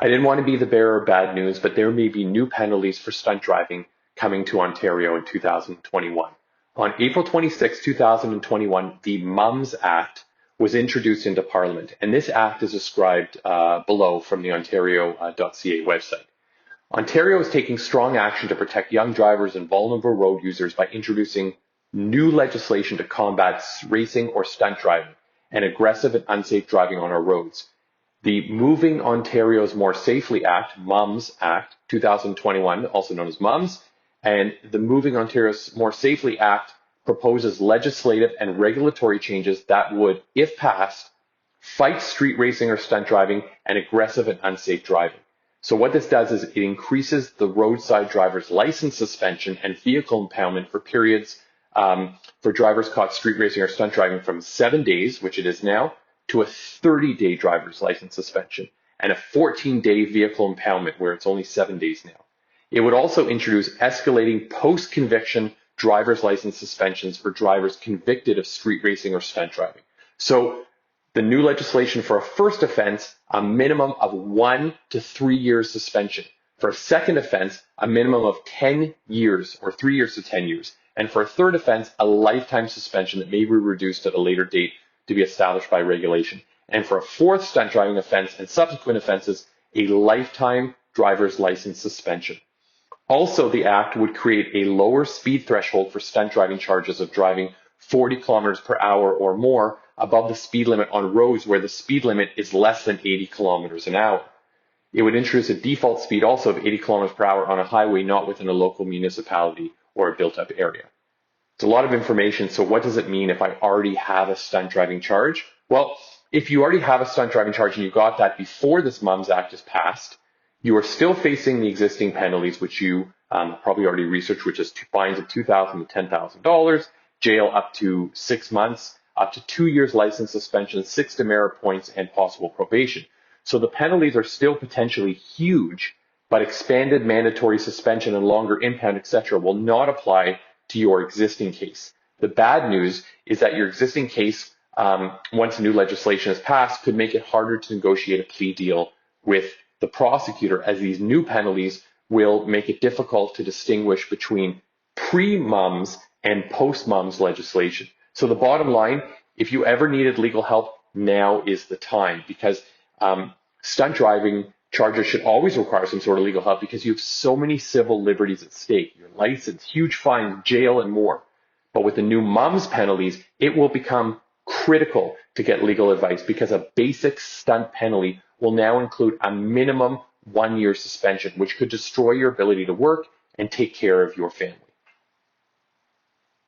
I didn't want to be the bearer of bad news, but there may be new penalties for stunt driving coming to Ontario in 2021. On April 26, 2021, the MUMS Act was introduced into Parliament, and this act is described below from the ontario.ca website. Ontario is taking strong action to protect young drivers and vulnerable road users by introducing new legislation to combat racing or stunt driving and aggressive and unsafe driving on our roads. The Moving Ontario's More Safely Act, MUMS Act 2021, also known as MUMS, and the Moving Ontario's More Safely Act proposes legislative and regulatory changes that would, if passed, fight street racing or stunt driving and aggressive and unsafe driving. So what this does is it increases the roadside driver's license suspension and vehicle impoundment for periods for drivers caught street racing or stunt driving from 7 days, which it is now, to a 30-day driver's license suspension and a 14-day vehicle impoundment where it's only 7 days now. It would also introduce escalating post-conviction driver's license suspensions for drivers convicted of street racing or stunt driving. So the new legislation for a first offense, a minimum of 1 to 3 years suspension. For a second offense, a minimum of 10 years or 3 years to 10 years. And for a third offense, a lifetime suspension that may be reduced at a later date to be established by regulation. And for a fourth stunt driving offense and subsequent offenses, a lifetime driver's license suspension. Also, the act would create a lower speed threshold for stunt driving charges of driving 40 kilometers per hour or more above the speed limit on roads where the speed limit is less than 80 kilometers an hour. It would introduce a default speed also of 80 kilometers per hour on a highway not within a local municipality or a built-up area. It's a lot of information, so what does it mean if I already have a stunt driving charge? Well, if you already have a stunt driving charge and you got that before this MUMS Act is passed, you are still facing the existing penalties, which you probably already researched, which is fines of $2,000 to $10,000, jail up to 6 months, up to 2 years license suspension, 6 demerit points, and possible probation. So the penalties are still potentially huge, but expanded mandatory suspension and longer impound, etc., will not apply to your existing case. The bad news is that your existing case, once new legislation is passed, could make it harder to negotiate a plea deal with the prosecutor, as these new penalties will make it difficult to distinguish between pre-MUMS and post-MUMS legislation. So the bottom line, if you ever needed legal help, now is the time, because stunt driving charges should always require some sort of legal help because you have so many civil liberties at stake, your license, huge fines, jail, and more. But with the new MUMS penalties, it will become critical to get legal advice because a basic stunt penalty will now include a minimum 1 year suspension, which could destroy your ability to work and take care of your family.